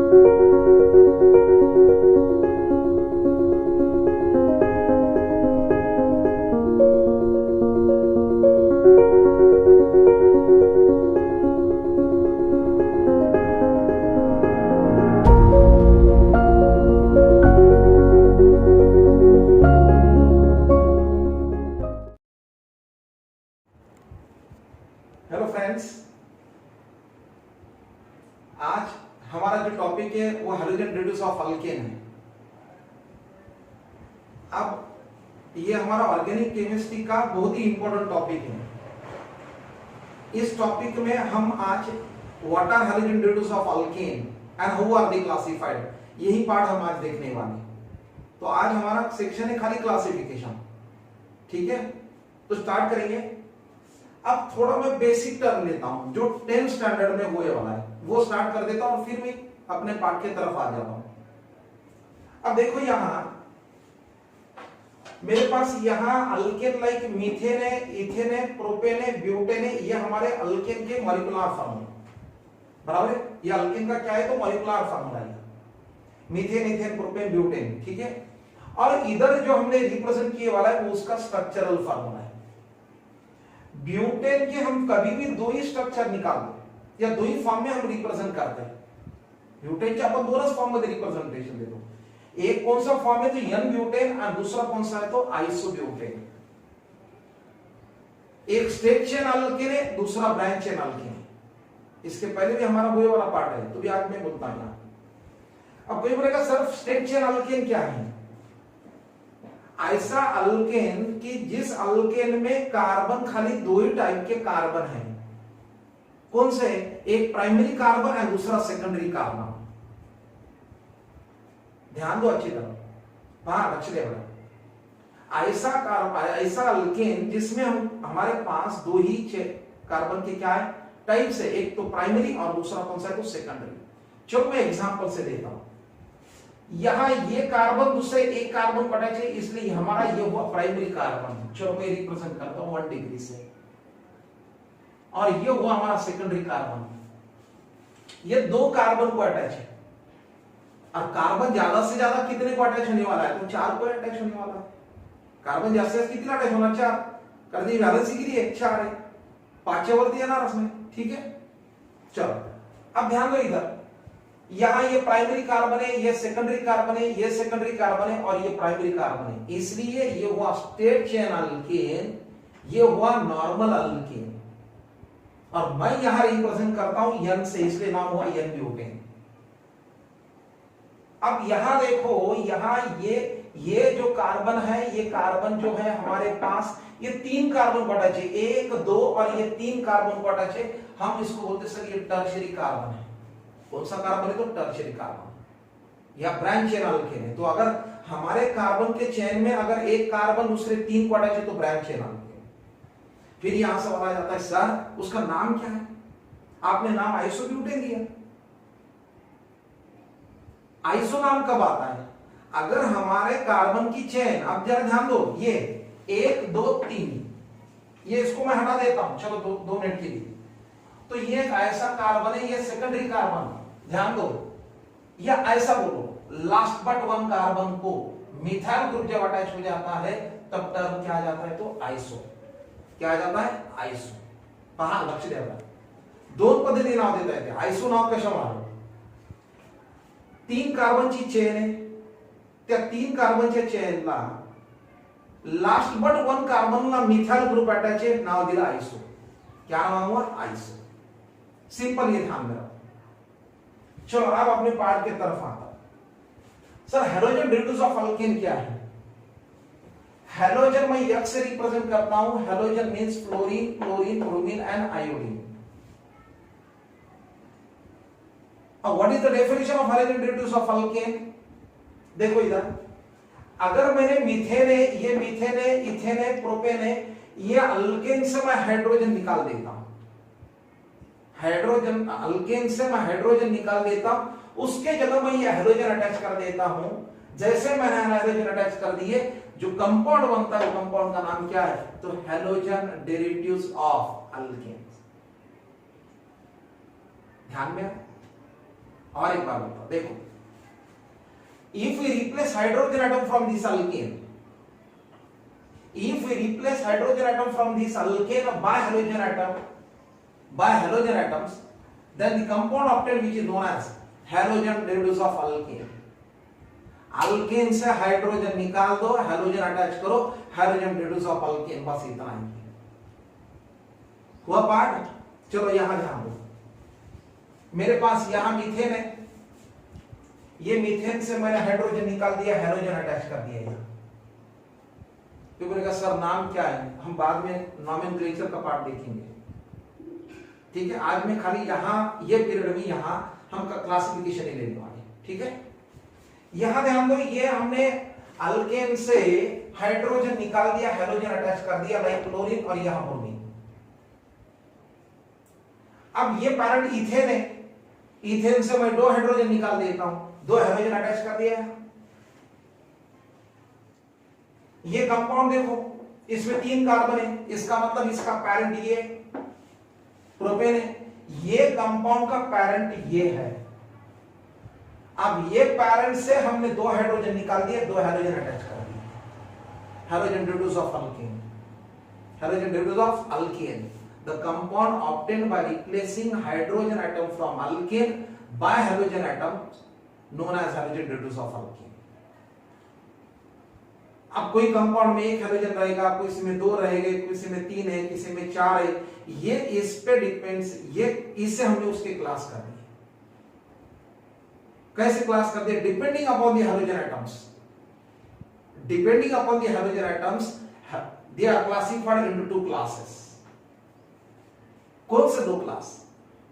Hello friends, आज हमारा जो टॉपिक है वो हैलोजन रिड्यूस ऑफ अल्केन है। अब ये हमारा ऑर्गेनिक केमिस्ट्री का बहुत ही इंपॉर्टेंट टॉपिक है। इस टॉपिक में हम आज what are halogen reduce of alkane and how are they classified, यही पार्ट हम आज देखने वाले हैं। तो आज हमारा सेक्शन है खाली क्लासिफिकेशन, ठीक है। तो स्टार्ट करेंगे। अब थोड़ा मैं बेसिक टर्म लेता हूं जो 10th स्टैंडर्ड में हुए वाला है, वो स्टार्ट कर देता हूं, फिर मैं अपने पार्ट की तरफ आ जाता हूं। अब देखो यहां मेरे पास यहां अल्केन लाइक मीथेन है, इथेन है, प्रोपेन है, ब्यूटेन है, ये हमारे अल्केन के मॉलिक्यूलर फॉर्मूला, बराबर है। ये अल्केन का क्या है तो मॉलिक्यूलर फॉर्मूला है, मीथेन, इथेन, प्रोपेन, ब्यूटेन, ठीक है। और इधर जो हमने रिप्रेजेंट किए वाला है वो उसका स्ट्रक्चरल फॉर्मूला है। ब्यूटेन के हम कभी भी दो ही स्ट्रक्चर निकाल दो या दो ही फॉर्म में हम रिप्रेजेंट करते हैं। ब्यूटेन के अपन दोनों फॉर्म में रिप्रेजेंटेशन दे दो। एक कौन सा फॉर्म है तो एन ब्यूटेन और दूसरा कौन सा है तो आइसोब्यूटेन। एक स्ट्रेट चेन अल्केन है, दूसरा ब्रांच चेन अल्केन है। इसके पहले भी हमारा वो वाला पार्ट है, तो भी आज मैं बोलता हूं। अब कोई बोलेगा सर स्ट्रेट चेन अल्केन क्या है? ऐसा अल्केन कि जिस अल्केन में कार्बन खाली दो ही टाइप के कार्बन है। कौन से? एक प्राइमरी कार्बन और दूसरा सेकेंडरी कार्बन। ध्यान दो अच्छी तरह, हाँ लक्ष्य देना। ऐसा अल्केन जिसमें हमारे पास दो ही कार्बन के क्या है टाइप से, एक तो प्राइमरी और दूसरा कौन सा है तो सेकेंडरी। चलो मैं एग्जांपल से देता हूं। यहां ये कार्बन दूसरे एक कार्बन को अटैच है, इसलिए हमारा ये हुआ प्राइमरी कार्बन। चलो मैं रिप्रेजेंट करता हूं 1 डिग्री से, और ये हुआ हमारा सेकेंडरी कार्बन। ये दो कार्बन को अटैच है, और कार्बन ज्यादा से ज्यादा कितने को अटैच होने वाला है तो 4 को अटैच होने वाला है। कार्बन ज्यादा से कितना अटैच होना? 4 कर दी, वैलेंसी के लिए 4 है, 5 और दिया ना उसमें, ठीक है। चलो अब ध्यान दो, इधर यहां ये प्राइमरी कार्बन है, ये सेकेंडरी कार्बन है, ये सेकेंडरी कार्बन है और ये प्राइमरी कार्बन है, इसलिए ये हुआ स्ट्रेट चेन अल्केन, ये हुआ नॉर्मल अल्केन। और मैं यहां रिप्रेजेंट करता हूं एन से, इसलिए नाम हुआ एन ब्यूटेन। अब यहां देखो, यहां ये जो कार्बन है, ये कार्बन जो है हमारे पास ये 3 कार्बन को अटैच है, 1, 2 और ये 3 कार्बन को अटैच है। हम इसको बोलते सर ये टर्शियरी कार्बन है। कौन सा कार्बन है तो टर्शियरी कार्बन या ब्रांच चेन अल्केन है। तो अगर हमारे कार्बन के चेन में अगर एक कार्बन दूसरे 3 को अटैच है तो ब्रांच चेन अल्केन। फिर यहां सवाल आ जाता है सर उसका नाम क्या है? आपने नाम आइसोब्यूटेन दिया। आइसो नाम कब आता है? अगर हमारे कार्बन की चेन, अब जरा ध्यान दो, ये 1, 2, 3, ये इसको मैं हटा देता हूं, चलो 2 मिनट के लिए। तो ये एक ऐसा कार्बन है, ये सेकेंडरी कार्बन, ध्यान दो। या ऐसा बोलो, लास्ट बट 1 कार्बन को मिथाइल ग्रुप जब अटैच हो जाता है तब टर्म क्या आ जाता है तो आइसो। क्या आ जाता है? आइसो। कहां लक्ष्य देगा, 2 पद्धति नाव देता है। आइसो नाव कशा मारो, 3 कार्बनची चेन आहे, त्या 3 कार्बनच्या चेनला लास्ट बट 1 कार्बनला मिथाइल ग्रुप अटॅच आहे, नाव दिलं आइसो। क्या नाम हुआ? आइसो। सिंपल, ये ध्यान में रखो। चलो अब अपने पार्ट के तरफ आता। Sir halogen reduce of alkane क्या है? हैलोजन मैं एक्स से रिप्रेजेंट करता हूं। Halogen means fluorine, chlorine, bromine and iodine. What is the definition of halogen reduce of alkane? देखो इधर, अगर मैंने मीथेन है, ये मीथेन है, इथेन है, प्रोपेन है, ये अल्केन से मैं हाइड्रोजन निकाल देता हूं। हाइड्रोजन अल्केन से मैं हाइड्रोजन निकाल देता हूं, उसके जगह मैं ये हाइड्रोजन अटैच कर देता हूं। जैसे मैंने हाइड्रोजन अटैच कर दिए, जो कंपाउंड बनता है वो कंपाउंड का नाम क्या है तो हैलोजन डेरिवेटिव्स ऑफ अल्केन। ध्यान में और एक बार बताओ, देखो, if we replace hydrogen atom from this alkane, if we replace hydrogen atom from this alkane by halogen atoms, then the compound obtained which is known as halogen reduce of alkane. Alkane से hydrogen निकाल दो, halogen attach करो, hydrogen reduce of alkane, बस इतना ही हुआ part. चलो यहां ध्यान दो, मेरे पास यहां मीथेन है, ये मीथेन से मैंने हाइड्रोजन निकाल दिया, हैलोजन अटैच कर दिया यहां। तो बोलेगा सर नाम क्या है, हम बाद में नॉमेनक्लेचर का पार्ट देखेंगे, ठीक है। आज मैं खाली यहां ये पीरियड में यहां हम क्लासिफिकेशन ही लेने वाले, ठीक है। यहां ध्यान दो, ये हमने अल्केन से हाइड्रोजन निकाल दिया, हैलोजन अटैच कर दिया, लाइक क्लोरीन, और यहां ब्रोमीन। अब ये पैरेंट इथेन है, इथेन से मैं 2 हाइड्रोजन निकाल देता हूं, 2 हैलोजन अटैच कर दिया है। ये कंपाउंड देखो, इसमें 3 कार्बन है, इसका मतलब इसका पैरेंट ये प्रोपेन है, ये कंपाउंड का पैरेंट ये है। अब ये पैरेंट से हमने 2 हाइड्रोजन निकाल दिए, 2 हैलोजन अटैच कर दिए, halogen reduce of alkane, halogen reduce of alkane, the compound obtained by replacing hydrogen atom from alkane by halogen atom known as halogen reduce of alkane. अब कोई कंपाउंड में 1 halogen रहेगा, किसी में 2 रहेंगे, किसी में 3 है, किसी में 4 है, ये इस पे डिपेंड्स, ये इससे हमने उसके क्लास कर दिए। कैसे क्लास कर दिया? Depending upon the halogen atoms, depending upon the halogen atoms they are classified into 2 classes. कौन से 2 class?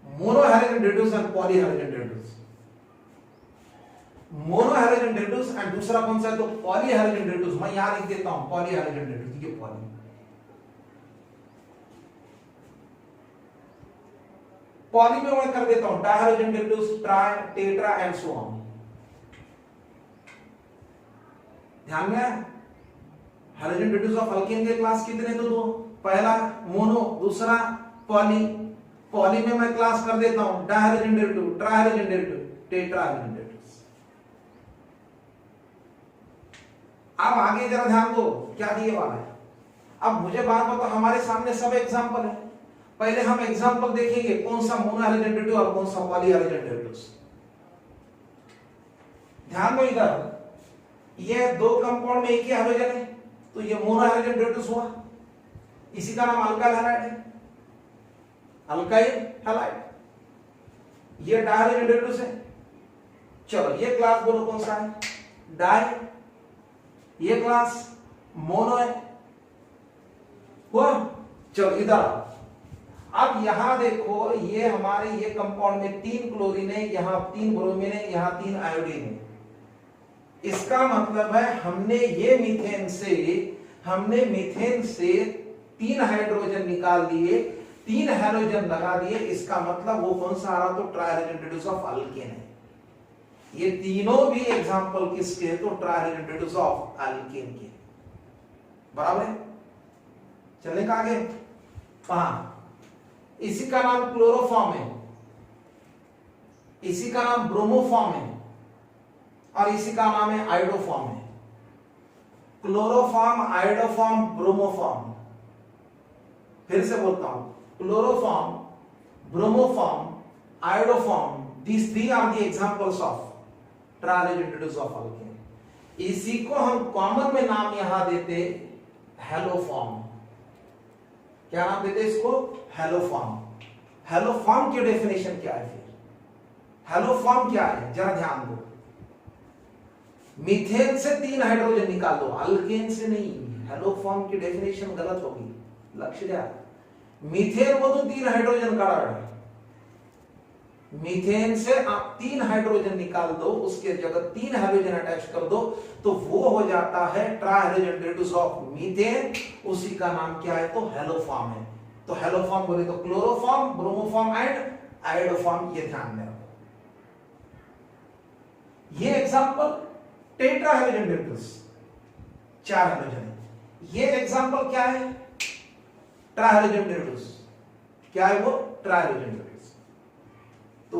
Mono halogen reduce and poly halogen reduce. Mono halogen reduce and दूसरा कौन सा है? तो पॉली हैलोजन रिड्यूस। मैं यहां लिख देता हूं पॉली हैलोजन रिड्यूस, ये पॉली। पॉली में मैं कर देता हूं dihydrogen reduce, tri, tetra and so on. ध्यान में, हाइड्रोजन रिड्यूस ऑफ अल्केन के क्लास कितने? तो 2, पहला मोनो, दूसरा पॉली। पॉली में मैं क्लास कर देता हूं डायहाइड्रोजन रिड्यूस, ट्राइहाइड्रोजन रिड्यूस, टेट्राहाइड्रोजन रिड्यूस। अब आगे जरा ध्यान दो क्या दिए वाला है। अब मुझे बात बताओ, हमारे सामने सब एग्जांपल है, पहले हम एग्जांपल देखेंगे कौन सा मोनो हैलोजन रिड्यूस और कौन सा पॉली हैलोजन रिड्यूस। ध्यान दो, इधर ये 2 कंपाउंड में एक ही हैलोजन है, तो ये मोनो हैलोजन रिड्यूस हुआ, इसी का नाम अल्काइल हैलाइड है, अल्काइल हैलाइड। ये डायहाइड्रोजन रिड्यूस है। चलो ये क्लास बोलो कौन सा है? डाई। ये क्लास मोनो है, हुआ। चलो इधर अब यहां देखो, ये हमारे ये कंपाउंड में 3 क्लोरीन है, यहां 3 ब्रोमीन है, यहां 3 आयोडीन है। इसका मतलब है हमने ये मीथेन से 3 हाइड्रोजन निकाल दिए, 3 हैलोजन लगा दिए। इसका मतलब वो कौन सा आ रहा? तो ट्राइहाइड्रोजन रिड्यूस ऑफ अल्केन है। ये तीनों भी एग्जांपल किसके हैं? तो ट्राइहाइड्रोजन रिड्यूस ऑफ अल्केन के, बराबर है। चलने का आगे, इसी का नाम क्लोरोफॉर्म है, इसी का नाम ब्रोमोफॉर्म है, और इसी का नाम है आयोडोफॉर्म है। Chloroform, iodoform, bromoform. फिर से बोलता हूं, chloroform, bromoform, iodoform, these 3 are the examples of trihydrogen reduce of alkane. इसी को हम कॉमन में नाम यहां देते हैलोफॉर्म। क्या नाम देते इसको? हैलोफॉर्म। हैलोफॉर्म की डेफिनेशन क्या है फिर? हैलोफॉर्म क्या है जरा ध्यान दो। मीथेन से 3 हाइड्रोजन निकाल दो, अल्केन से नहीं। हैलोफॉर्म की डेफिनेशन गलत होगी, लक्ष्य दिया। मीथेन मधून 3 हाइड्रोजन काढा, मीथेन से आप 3 हाइड्रोजन निकाल दो, उसके जगह 3 हाइड्रोजन अटैच कर दो, तो वो हो जाता है ट्राइहाइड्रोजन रिड्यूस ऑफ मीथेन। उसी का नाम क्या है? तो हैलोफॉर्म है। तो हैलोफॉर्म बोले तो क्लोरोफॉर्म, ब्रोमोफॉर्म एंड आयोडोफॉर्म। ये ध्यान में रखो। ये एग्जांपल टेट्राहाइड्रोजन रिड्यूस, 4 हाइड्रोजन है। ये एग्जांपल क्या है? ट्राइहाइड्रोजन रिड्यूस। क्या है वो? ट्राइहाइड्रोजन रिड्यूस। तो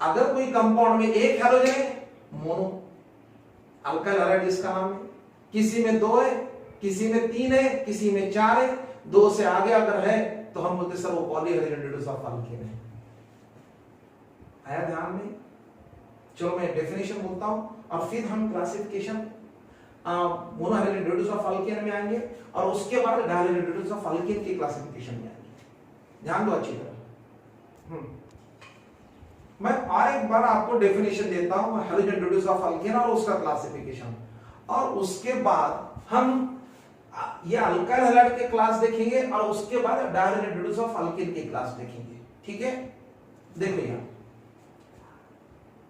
अगर कोई कंपाउंड में एक हैलोजन है, मोनो अल्काइल हैलाइड इसका नाम है। किसी में 2 है, किसी में 3 है, किसी में 4 है, 2 से आगे अगर है तो हम बोलते सर वो पॉलीहाइड्रोजेनेटेड ऑफ अल्केन है। आया ध्यान में? चलो मैं डेफिनेशन बोलता हूं और फिर हम क्लासिफिकेशन मोनोहाइड्रोजेनेटेड ऑफ अल्केन में आएंगे और उसके बाद डायहाइड्रोजेनेटेड ऑफ अल्केन की क्लासिफिकेशन में आएंगे। ध्यान दो अच्छी तरह। मैं और एक बार आपको डेफिनेशन देता हूं हाइड्रोजेनेटेड ऑफ अल्केन और उसका क्लासिफिकेशन, और उसके बाद हम ये अल्काइल हैलाइड के क्लास देखेंगे और उसके बाद डायहाइड्रोजेनेटेड ऑफ अल्केन के क्लास देखेंगे। ठीक है, देखो यहां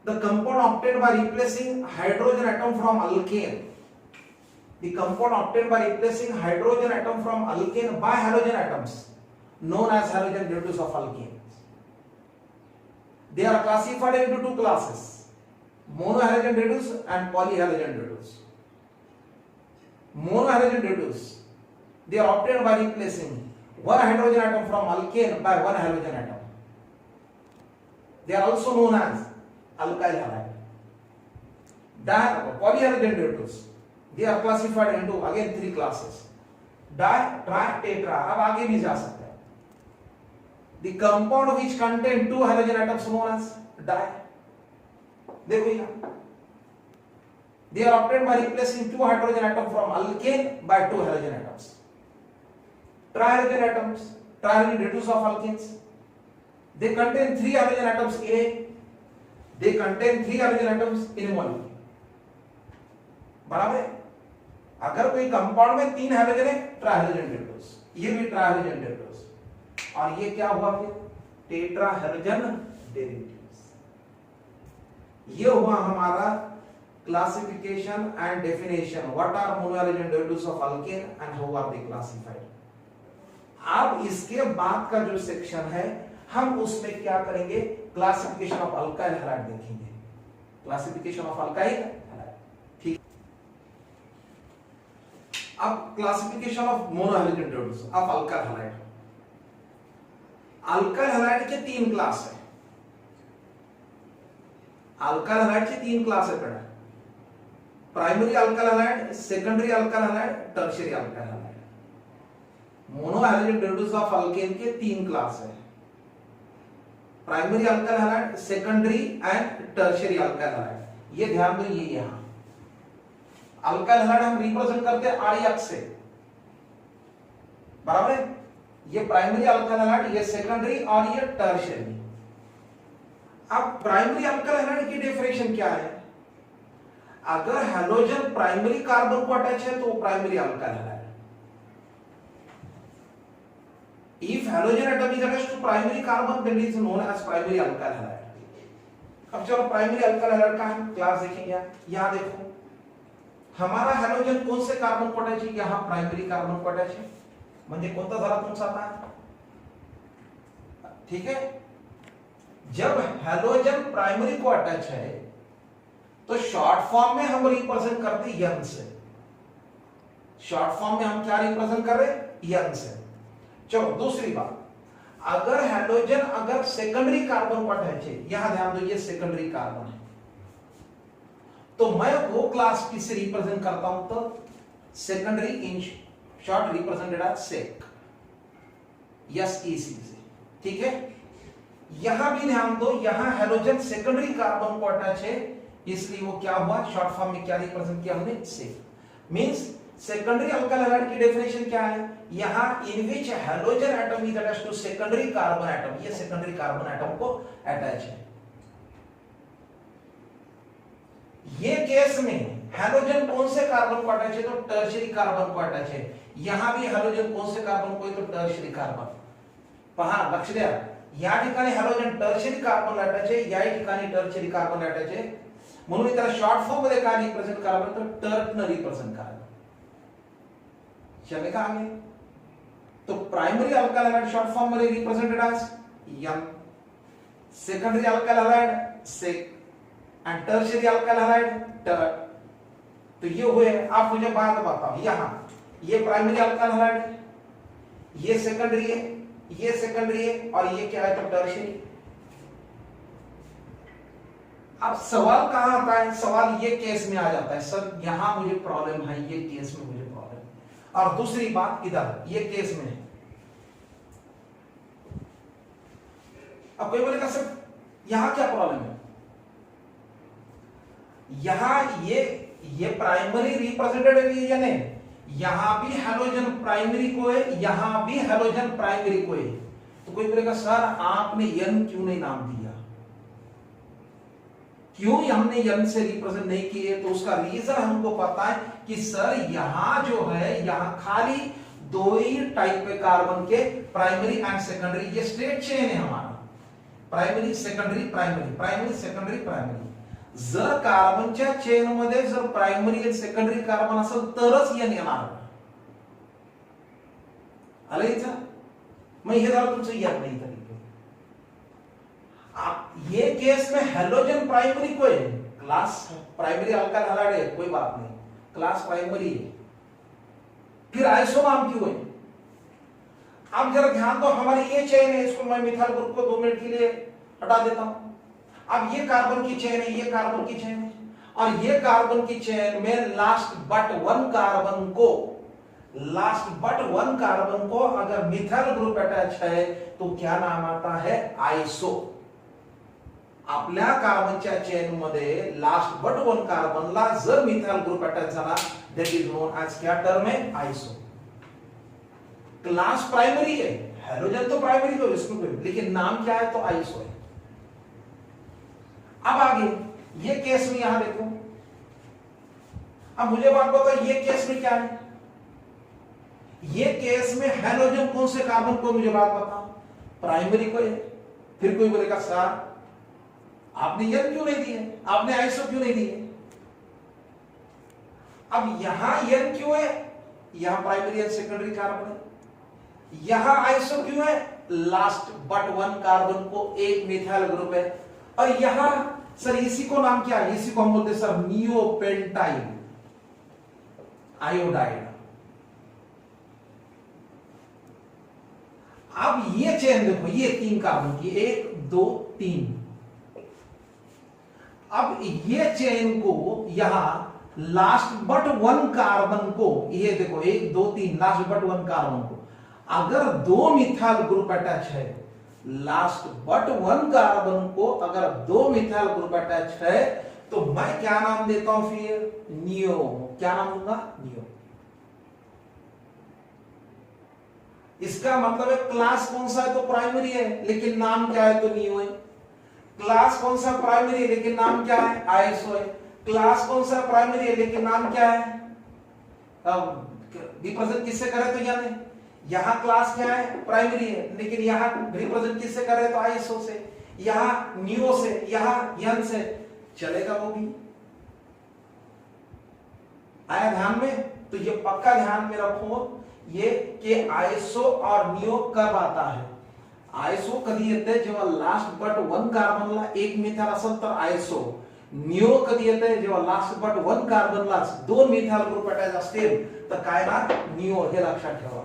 the compound obtained by replacing hydrogen atom from alkane, the compound obtained by replacing hydrogen atom from alkane by halogen atoms known as halogen derivatives of alkanes. They are classified into 2 classes, monohalogen derivatives and polyhalogen derivatives. Monohalogen derivatives, they are obtained by replacing one hydrogen atom from alkane by one halogen atom. They are also known as alkyl halide. Polyhalogen derivatives, they are classified into again 3 classes, di, tri, tetra. अब आगे भी जा सकते हैं। The compound which contain 2 halogen atoms known as di. देखो यहाँ they are obtained by replacing 2 hydrogen atoms from alkane by 2 halogen atoms. Trihalogen atoms, trihalogen derivatives of alkenes, they contain 3 halogen atoms in a, they contain 3 halogen atoms in a molecule. बराबर है? अगर कोई compound में 3 halogen है, ट्राइहैलोजन derivatives, ये भी ट्राइहैलोजन derivatives, और ये क्या हुआ फिर टेट्राहैलोजन डेरिवेटिव्स। ये हुआ हमारा classification and definition, what are monohalogen derivatives of alkane and how are they classified. अब इसके बाद का जो सेक्शन है हम उसमें क्या करेंगे, क्लासिफिकेशन ऑफ अल्काइल हैलाइड देखेंगे, क्लासिफिकेशन ऑफ अल्काइल हैलाइड। ठीक, अब classification of monohalogen derivatives of alkyl halide. Alkyl halide के 3 क्लास है, अल्काइल हैलाइड के 3 क्लास है बेटा, primary alkyl halide, secondary alkyl halide, tertiary alkyl halide. Monohalogen derivatives of alkane के 3 class है, primary alkyl halide, secondary and tertiary alkyl halide. ये ध्यान दो, ये यहां अल्काइल हैलाइड हम रिप्रेजेंट करते हैं RX से, बराबर है? ये प्राइमरी अल्काइल हैलाइड, ये सेकेंडरी और ये टर्शियरी। अब प्राइमरी अल्काइल हैलाइड की डेफिनेशन क्या है? अगर हैलोजन प्राइमरी कार्बन को अटैच है तो वो primary alkyl halide. If halogen atom is attached to primary carbon, then it is known as primary alkyl halide. अब चलो प्राइमरी अल्काइल हैलाइड का हम क्लास देखेंगे। यहां देखो हमारा हैलोजन कौन से कार्बन को अटैच है, यहां प्राइमरी कार्बन को अटैच है, म्हणजे कोणता झाला तुमचा आता? ठीक है, जब हैलोजन प्राइमरी को अटैच है तो शॉर्ट फॉर्म में हम रिप्रेजेंट करते हैं यन से। शॉर्ट फॉर्म में हम क्या रिप्रेजेंट कर रहे हैं? यन से। चलो दूसरी बात, अगर हैलोजन अगर सेकेंडरी कार्बन को अटैच है, यहां ध्यान दो ये सेकेंडरी कार्बन है, तो मैं वो क्लास किससे रिप्रेजेंट करता हूं? तो secondary in short represented as sec, SEC से। ठीक है, यहां भी ध्यान दो, यहां हैलोजन सेकेंडरी कार्बन को अटैच है, इसलिए वो क्या हुआ, शॉर्ट फॉर्म में क्या रिप्रेजेंट किया हमने? Sec. Means secondary alkyl halide की डेफिनेशन क्या है? यहां in which halogen atom is attached to secondary carbon atom, ये सेकेंडरी कार्बन एटम को अटैच है। ये केस में हैलोजन कौन से कार्बन को अटैच है? तो टर्शियरी कार्बन को अटैच है। यहां भी हैलोजन कौन से कार्बन को है? तो टर्शियरी कार्बन। पहा लक्ष द्या, या ठिकाणी हैलोजन टर्शियरी कार्बन अटॅच आहे, या ठिकाणी टर्शियरी कार्बन अटॅच आहे, म्हणून मी त्याला शॉर्ट फॉर्म मध्ये काय रिप्रेझेंट करावं तर टर्क रिप्रेझेंट करावं. चले का आगे? तो primary alkyl halide short form मध्ये represented as M, secondary alkyl halide sec and tertiary alkyl halide tert. तो ये हुए. आप मुझे बात बताओ, यहां ये प्राइमरी अल्काइल हैलाइड है, ये सेकेंडरी है, ये सेकेंडरी है और ये क्या है तो टर्शियरी. अब सवाल कहां आता है, सवाल ये केस में आ जाता है, सर यहां मुझे प्रॉब्लम है, ये केस में मुझे प्रॉब्लम है। और दूसरी बात इधर ये केस में है। अब कोई बोलेगा सर यहां क्या प्रॉब्लम है, यहां ये प्राइमरी रिप्रेजेंटेटिव है, यहां भी हैलोजन प्राइमरी को है, यहां भी हैलोजन प्राइमरी को है। तो कोई बोलेगा सर आपने n क्यों नहीं नाम दिया, क्यों हमने n से रिप्रेजेंट नहीं किए? तो उसका रीजन हमको पता है कि सर यहां जो है, यहां खाली दो ही टाइप के कार्बन के प्राइमरी एंड सेकेंडरी, ये स्ट्रेट चेन है हमारा, primary secondary primary, primary secondary primary. जर कार्बनच्या चेन मध्ये जर प्राइमरी आणि सेकंडरी कार्बन असेल तरच n येणार, आलं इथं? मग हे झालं तुमचं n नाही तरी ये केस में हैलोजन प्राइमरी को है, क्लास प्राइमरी अल्काइल हैलाइड है, कोई बात नहीं, क्लास प्राइमरी है, फिर आइसो नाम क्यों है? अब जरा ध्यान दो, हमारी ये चेन है, इसको मैं मिथाइल ग्रुप को 2 मिनट के लिए हटा देता हूं। अब ये कार्बन की चेन है, ये कार्बन की चेन है, और ये कार्बन की चेन में लास्ट बट वन कार्बन को अगर मिथाइल ग्रुप अटैच है तो क्या नाम आता है? आइसो। आपल्या कार्बनच्या चेन मध्ये लास्ट बट वन कार्बनला जर मिथाइल ग्रुप अटॅच झाला, दैट इज नोन एज क्या टर्म है? आइसो। क्लास प्राइमरी है, हैलोजन तो प्राइमरी को इसमें कोई, लेकिन नाम क्या है? तो आइसो है। अब आगे ये केस में यहां देखो, अब मुझे बात बताओ ये केस में क्या है? ये केस में हैलोजन कौन से कार्बन को, मुझे बात बताओ? प्राइमरी को है। फिर कोई बोलेगा सर आपने n क्यों नहीं दिए, आपने आइसो क्यों नहीं दिए? अब यहां n क्यों है? यहां प्राइमरी एंड सेकेंडरी कार्बन है। यहां आइसो क्यों है? लास्ट बट वन कार्बन को एक मिथाइल ग्रुप है। और यहां सर इसी को नाम क्या है? इसी को हम बोलते हैं सर नियोपेंटाइल आयोडाइड। अब ये चेन देखो, ये 3 कार्बन की, 1 2 3। अब ये चेन को यहां लास्ट बट वन कार्बन को, ये देखो 1 2 3 लास्ट बट वन कार्बन को अगर 2 मिथाइल ग्रुप अटैच है, लास्ट बट वन कार्बन को अगर 2 मिथाइल ग्रुप अटैच है, तो मैं क्या नाम देता हूं? फिर नियो। क्या नाम दूंगा? नियो। इसका मतलब है क्लास कौन सा है? तो प्राइमरी है, लेकिन नाम क्या है? तो नियो है। क्लास कौन सा? प्राइमरी है, लेकिन नाम क्या है? आइसो है। क्लास कौन सा? प्राइमरी है, लेकिन नाम क्या है? रिप्रेजेंट किससे करे? तो यानी यहां क्लास क्या है? प्राइमरी है, लेकिन यहां रिप्रेजेंट किससे करे? तो आइसो से। यहां नियो से, यहां यन से, चलेगा वो भी। आया ध्यान में? तो ये पक्का ध्यान में रखो ये कि आइसो और नियो कब आता है? आइसो कधी येते जेव्हा लास्ट बट वन कार्बनला एक मिथाइल असेल तर आइसो। नियो कधी येते जेव्हा लास्ट बट वन कार्बनला 2 मिथाइल ग्रुप अटॅच असतील तर काय ना? नियो। हे लक्षात ठेवा।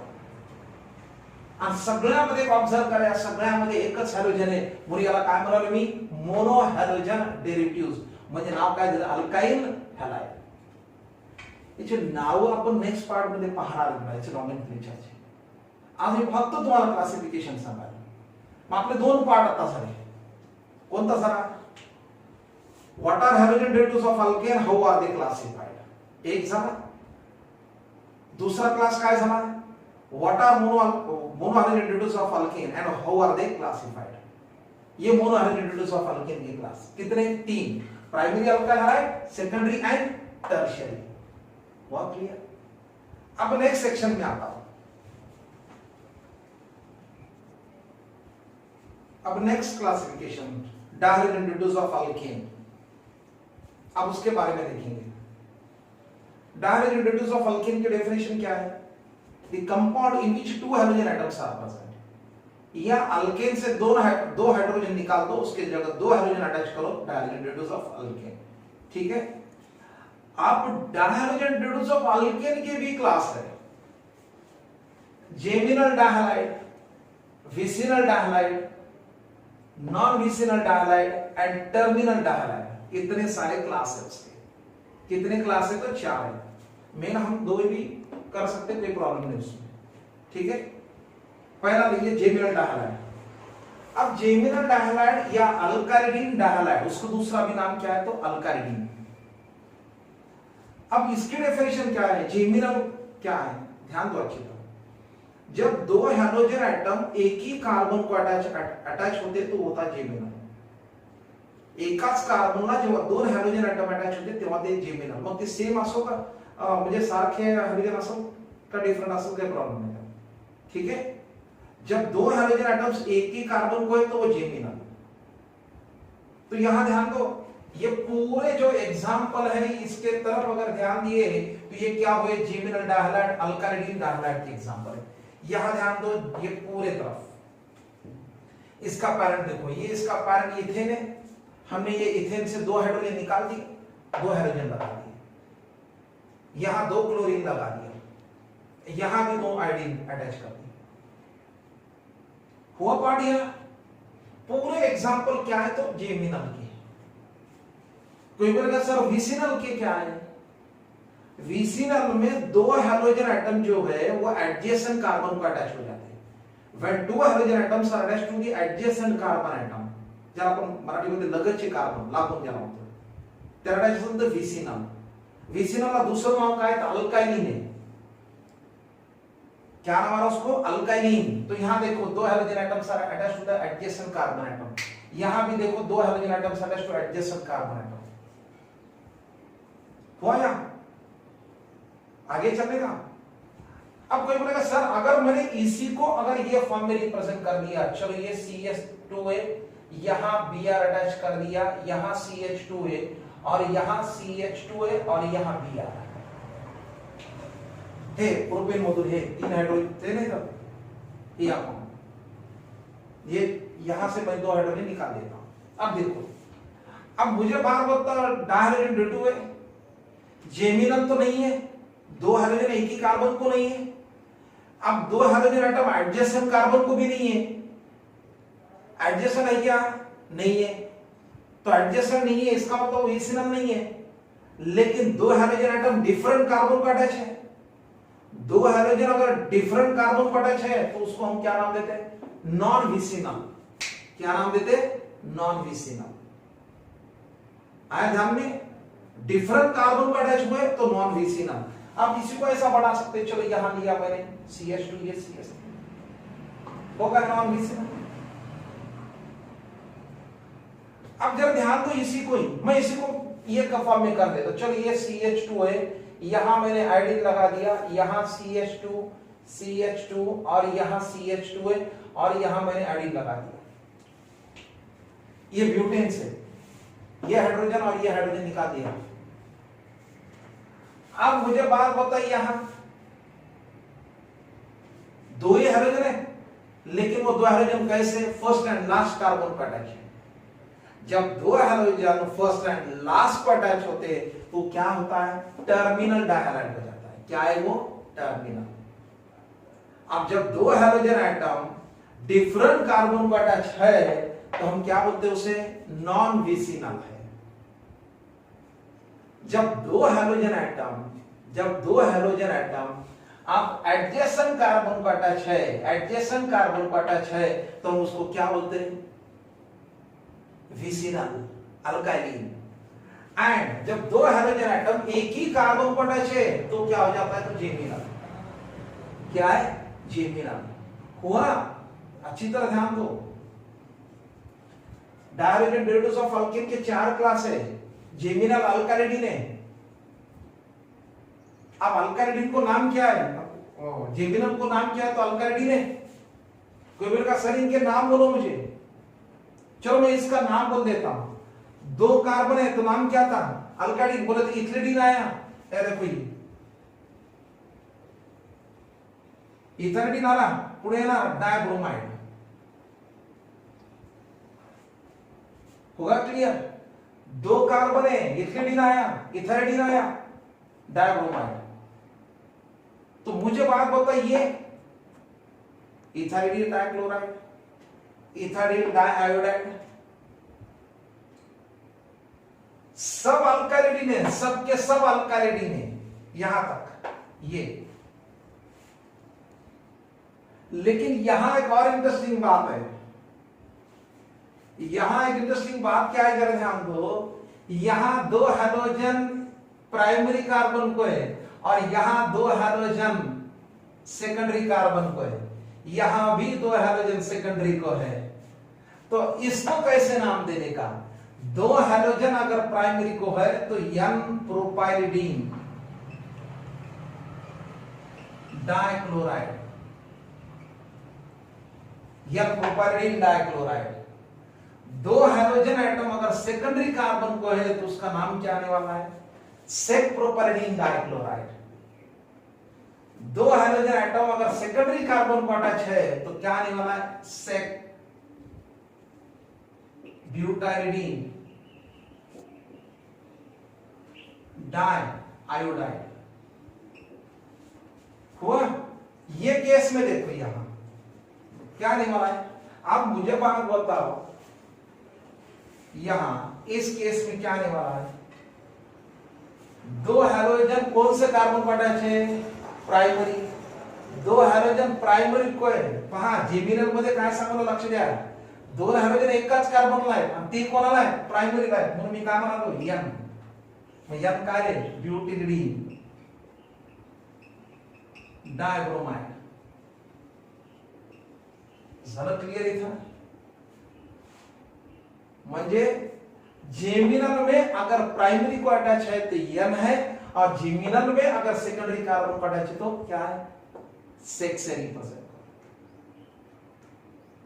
आणि सगळ्यामध्ये ऑब्झर्व करा, सगळ्यामध्ये एकच हॅलोजन आहे, म्हणून याला काय म्हणालो मी? मोनो हॅलोजन डेरिव्हेटिव्हज, म्हणजे नाव काय दिलं? Alkyl halide. याचे नाव आपण नेक्स्ट पार्ट मध्ये पाहणार आहोत, याचे नॉमेनक्लेचरचे। आज मी फक्त तुम्हाला क्लासिफिकेशन सांगणार। मग आपले 2 पार्ट आता झाले। कोणता जरा? What are halogen derivatives of alkane, how are they classified, एक झाला। दुसरा क्लास काय झाला? What are mono halogen derivatives of alkane and how are they classified. ये mono halogen derivatives of alkane के क्लास कितने? 3, primary alkyl halide, secondary and tertiary. बहुत clear. अब नेक्स्ट सेक्शन में आता हूं। अब next classification dihalogen derivatives of alkane, अब उसके बारे में देखेंगे। डायहैलोजन डेरिवेटिव्स ऑफ अल्केन की डेफिनेशन क्या है? The compound in which 2 hydrogen atoms are present. या अल्केन से 2 हाइड्रोजन निकाल दो, उसके जगह 2 हाइड्रोजन अटैच करो, डायहैलोजन डेरिवेटिव्स ऑफ अल्केन। ठीक है। आप डायहैलोजन डेरिवेटिव्स ऑफ अल्केन के भी क्लास है, geminal dihalide, vicinal dihalide, non vicinal dihalide and terminal dihalide. इतने सारे क्लास है उसके। कितने क्लास है? तो 4 है। मेन हम 2 भी कर सकते, कोई प्रॉब्लम नहीं उसमें। ठीक है, पहला लीजिए जेमिनल डायहालाइड। अब जेमिनल डायहालाइड या अल्कारिडीन डायहालाइड, उसको दूसरा भी नाम क्या है? तो अल्कारिडीन। अब इसकी डेफिनेशन क्या है? जेमिनल क्या है? ध्यान दो अच्छी तरह। जब 2 हैलोजन एटम एक ही कार्बन को अटैच होते तो होता जेमिनल। एकाच कार्बनला जेव्हा 2 हॅलोजन ॲटम अटॅच होते तेव्हा ते जेमिनल। मग ते सेम असो का, म्हणजे सारखे हायड्रोजन असो का डिफरंट असो, काही प्रॉब्लेम नहीं। ठीक है, जब 2 हाइड्रोजन एटम्स एक ही कार्बन को है तो वो जेमिनल। तो यहां ध्यान दो, ये पूरे जो एग्जांपल है इसके तरफ अगर ध्यान दिए तो ये क्या हुए? जेमिनल डायहालाइड, अल्कारिडीन डायहालाइड के एग्जांपल है। यहां ध्यान दो, ये पूरे तरफ इसका पैरेंट देखो, ये इसका पैरेंट इथेन है। हमने ये इथेन से 2 हाइड्रोजन निकाल दिए, 2 हाइड्रोजन लगा दिए, यहां 2 क्लोरीन लगा दिया, यहां भी 2 आयोडीन अटैच कर दिए। हुआ पार्ट? यहां पूरे एग्जांपल क्या है? तो जेमिनल के। कोई बोलेगा सर विसिनल के क्या है? विसिनल में 2 हाइड्रोजन एटम जो है वो एडजेसेंट कार्बन को अटैच हो जाते हैं। when 2 hydrogen atoms are attached to the adjacent carbon atom, ज्याला आपण मराठीमध्ये लगतचे कार्बन लागून ज्याला म्हणतो, त्याला अटॅच होतं विसिनल। विसिनलला दुसरं नाव काय? तर अल्काइलिन है। क्या नाम है उसको? अल्काइलिन। तो यहां देखो 2 hydrogen atoms are attached to the adjacent carbon atom, यहां भी देखो 2 hydrogen atoms attached to adjacent carbon atom. हुआ? यहां आगे चलेगा। अब कोई बोलेगा सर अगर मैंने इसी को अगर ये फॉर्म में रिप्रेजेंट कर दिया, चलो ये CH2 है, यहां Br अटैच कर दिया, यहां CH2 है और यहां CH2 है और यहां Br है, प्रोपेन मधुर है, 3 हाइड्रोजन नहीं था ये यहां से मैं 2 हाइड्रोजन निकाल देता हूं। अब देखो, अब मुझे बार बार डायहाइड्रोजन D2 है, जेमिनल तो नहीं है, 2 हाइड्रोजन एक ही कार्बन को नहीं है। अब 2 हाइड्रोजन एटम एडजेसेंट कार्बन को भी नहीं है। एडजेसेंट है क्या? नहीं है। तो एडजेसेंट नहीं है इसका मतलब विसिनल नहीं है। लेकिन 2 हाइड्रोजन एटम डिफरेंट कार्बन को अटैच है। 2 हाइड्रोजन अगर डिफरेंट कार्बन को अटैच है तो उसको हम क्या नाम देते हैं? Non vicinal. क्या नाम देते हैं? Non vicinal. आया ध्यान में? डिफरेंट कार्बन को अटैच हुए तो नॉन विसिनल। आप इसी को ऐसा बढ़ा सकते हैं, चलो यहां लिया मैंने CH2, ये CH2 होगा नॉन विसिनल। अब जब ध्यान दो, इसी को ही मैं इसी को ये का फॉर्म में कर देता, चलो ये CH2 है, यहां मैंने आयोडीन लगा दिया, यहां CH2 CH2 और यहां CH2 है और यहां मैंने आयोडीन लगा दिया। ये ब्यूटेन से ये हाइड्रोजन और ये हाइड्रोजन निकाल दिया। अब मुझे बात बताइए, यहां 2 ही हाइड्रोजन है, लेकिन वो 2 हाइड्रोजन कैसे? फर्स्ट एंड लास्ट कार्बन का अटैच है। जब 2 हाइड्रोजन फर्स्ट एंड लास्ट पर अटैच होते हैं तो क्या होता है? टर्मिनल डायहालाइड हो जाता है। क्या है वो? टर्मिनल। अब जब 2 हाइड्रोजन एटम डिफरेंट कार्बन को अटैच है तो हम क्या बोलते हैं उसे? नॉन विसिनल है। जब 2 हाइड्रोजन एटम आप एडजेसेंट कार्बन को अटैच है, एडजेसेंट कार्बन को अटैच है तो हम उसको क्या बोलते हैं? विसिनल, अल्काइलिन। एंड जब 2 हाइड्रोजन एटम एक ही कार्बन को अटैच है तो क्या हो जाता है? तो जेमिनल। क्या है? जेमिनल। हुआ? अच्छी तरह ध्यान दो। डायहाइड्रोजन डेरिवेटिव्स ऑफ अल्केन के 4 क्लास है, जेमिनल, अल्कारिडीन है। अब अल्कारिडीन को नाम क्या है? जेमिनल को नाम क्या है? तो अल्कारिडीन है। कोई बोलेगा सर इनके नाम बोलो मुझे, चलो मैं इसका नाम बोल देता हूं। 2 कार्बन है तो नाम क्या था? अल्कारिडीन। बोले तो इथिलीडीन आया, देखो इथिलीडीन आला, पुढे ना डायब्रोमाइड। होगा क्लियर? 2 कार्बन है, इथिलीडीन आया, इथिलीडीन आया, डायब्रोमाइड। तो मुझे बात बताइए, इथिलीडीन डाइक्लोराइड, इथिलीन डाइआयोडाइड, सब अल्काइलिडीन है, सबके सब अल्काइलिडीन है यहां तक ये। लेकिन यहां एक और इंटरेस्टिंग बात है, यहां एक इंटरेस्टिंग बात क्या है, जरा ध्यान दो। यहां 2 हाइड्रोजन प्राइमरी कार्बन को है और यहां 2 हाइड्रोजन सेकेंडरी कार्बन को है, यहां भी 2 हाइड्रोजन सेकेंडरी को है। तो इसको कैसे नाम देने का? 2 हाइड्रोजन अगर प्राइमरी को है तो n propylidene dichloride, n propylidene dichloride. 2 hydrogen atom अगर सेकेंडरी कार्बन को है तो उसका नाम क्या आने वाला है? Sec propylidene dichloride. 2 hydrogen atom अगर सेकेंडरी कार्बन को अटैच है तो क्या आने वाला है? सेक ब्यूटाइरिडीन डाई आयोडाइड हुआ। ये केस में देखो यहां क्या आने वाला है? आप मुझे बात बताओ, यहां इस केस में क्या आने वाला है? 2 हाइड्रोजन कौन से कार्बन को अटॅच है? प्राइमरी। 2 हायड्रोजन प्राइमरी को आहे पहा जेमिनल मध्ये काय सांगतो लक्ष द्या 2 हायड्रोजन एकाच कार्बनला आहे आणि 3 कोणाला आहे प्राइमरीला आहे म्हणून मी काय म्हणालो n मग n काय रे ब्यूटिलिडीन डायब्रोमाइड झालं क्लियर इथं म्हणजे जेमिनल में अगर प्राइमरी को अटैच है तो n है और जेमिनल में अगर सेकेंडरी कार्बन को अटैच है तो क्या है सेक्स से रिप्रेजेंट।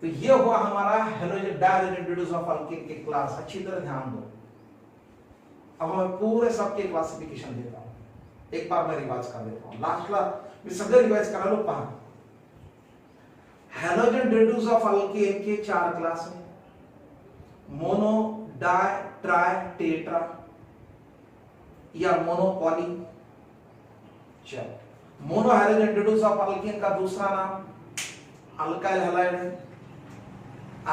तो ये हुआ हमारा हेलोजन डायहाइड्रोजन रिड्यूस ऑफ अल्कीन के क्लास। अच्छी तरह ध्यान दो। अब मैं पूरे सबके क्लासिफिकेशन देता हूं, एक बार मैं रिवाइज कर देता हूं। लास्ट क्लास में सगळे रिवाइज करा लो पहा। हेलोजन रिड्यूस ऑफ अल्कीन के 4 क्लास हैं, मोनो डाई ट्राई टेट्रा या मोनोपॉली। चल mono hydrogen reduce of alkyne का दूसरा नाम अल्काइल हैलाइड है।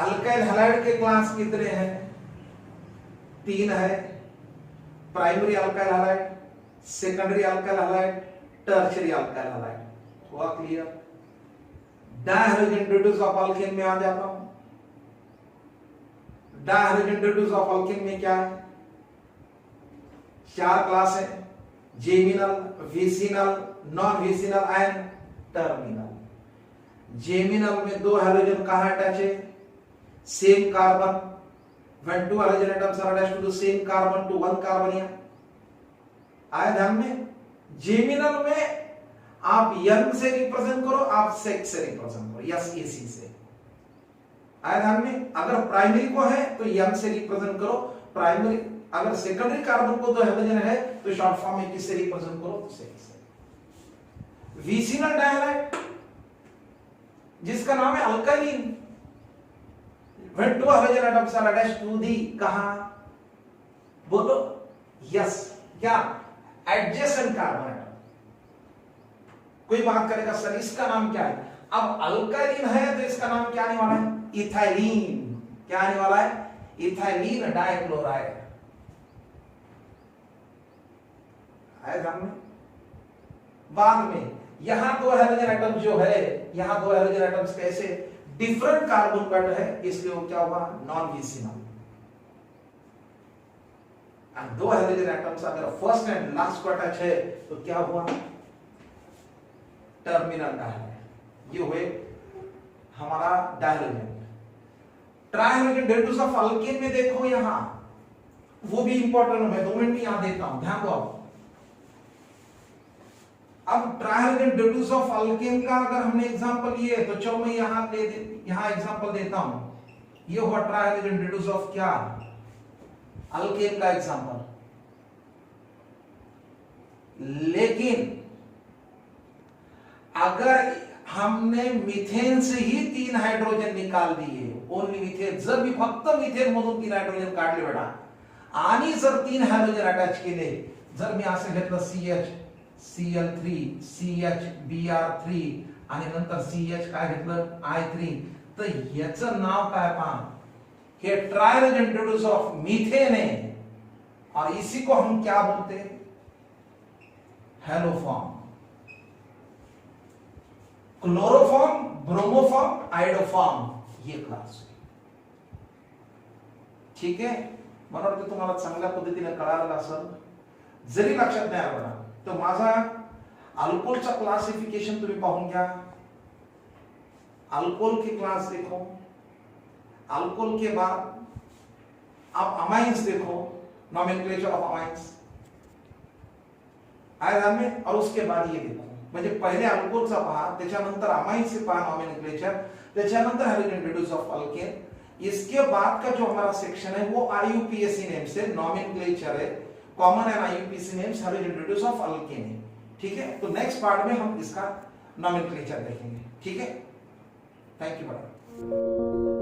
अल्काइल हैलाइड के क्लास कितने हैं? 3 है। Primary alkyl halide, secondary alkyl halide, tertiary alkyl halide. हुआ क्लियर? डायहाइड्रोजन रिड्यूस ऑफ अल्कीन में आ जाता हूं। डायहाइड्रोजन रिड्यूस ऑफ अल्कीन में क्या है? 4 क्लास है, geminal, vicinal, non vicinal and terminal. Geminal में 2 हाइड्रोजन कहां अटैच है? Same carbon. when 2 halogen atoms are attached to the same carbon to 1 carbon here आया ध्यान में? जेमिनल में आप n से रिप्रेजेंट करो, आप सेक्स से रिप्रेजेंट करो, यस एसी से। आया ध्यान में? अगर प्राइमरी को है तो n से रिप्रेजेंट करो, प्राइमरी अगर सेकेंडरी कार्बन को 2 हाइड्रोजन है तो शॉर्ट फॉर्म में किससे रिप्रेजेंट करो? तो सेक्स से। विसिनल डायहाइड जिसका नाम है अल्काइलिन, when 2 halogen atoms are attached to the कहां? बोलो यस क्या? Adjacent carbon atom. कोई बात करेगा सर इसका नाम क्या है? अब अल्काइलिन है तो इसका नाम क्या आने वाला है? इथाइलिन। क्या आने वाला है? Ethylene dichloride. आया ध्यान में? बाद में यहां 2 हाइड्रोजन एटम जो है, यहां 2 हाइड्रोजन एटम्स कैसे डिफरेंट कार्बन कट है, इसलिए वो क्या हुआ? Non vicinal. 2 हाइड्रोजन एटम्स अगर फर्स्ट एंड लास्ट को अटैच है तो क्या हुआ? टर्मिनल डायहाइड। ये हुए हमारा डायहाइड्रोजन। ट्राइहाइड्रोजन रिड्यूस ऑफ अल्कीन में देखो यहां, वो भी इंपॉर्टेंट है, मैं 2 मिनट यहां देता हूं, ध्यान दो। अब ट्राइहाइड्रोजन रिड्यूस ऑफ अल्कीन का अगर हमने एग्जांपल लिए तो चलो मैं यहां एग्जांपल देता हूं। ये हुआ ट्राइहाइड्रोजन रिड्यूस ऑफ क्या? अल्कीन का एग्जांपल। लेकिन अगर हमने मिथेन से ही 3 हाइड्रोजन निकाल दिए, ओनली मिथेन, जर मी फक्त मिथेन मधून 3 हाइड्रोजन काढले बेटा आणि जर 3 हाइड्रोजन अटॅच केले, जर मी असं घेतलं CH Cl3 CH Br3 आणि नंतर CH काय घेतलं I3, तर याचं नाव काय पहा? हे ट्रायहाइड्रोजन रिड्यूस ऑफ मिथेन आहे। और इसी को हम क्या बोलते हैं, हेलोफॉर्म, क्लोरोफॉर्म, ब्रोमोफॉर्म, आयोडोफॉर्म, ये क्लास हुई. ठीक आहे. मला वाटतं तुम्हाला चांगल्या पद्धतीने कळालं असेल. जरी लक्षात नाही आलं ना तर माझा अल्कोहलचा क्लासिफिकेशन तुम्ही पाहून घ्या. अल्कोहल की क्लास देखो, अल्कोहल के बाद आप अमाइंस देखो, नॉमेनक्लेचर ऑफ अमाइंस आया ध्यान में, और उसके बाद ये देखो, म्हणजे पहिले अल्कोहलचा पहा, त्याच्यानंतर अमाइंसचे पहा नॉमेनक्लेचर, त्याच्यानंतर हॅलोजन रिड्यूस ऑफ अल्केन. इसके बाद का जो हमारा सेक्शन है वो आईयूपीएसी नेम से नॉमेनक्लेचर है, common and IUPAC names halogen reduce of alkane है. ठीक है. तो नेक्स्ट पार्ट में हम इसका नॉमेनक्लेचर देखेंगे. ठीक है. Thank you madam.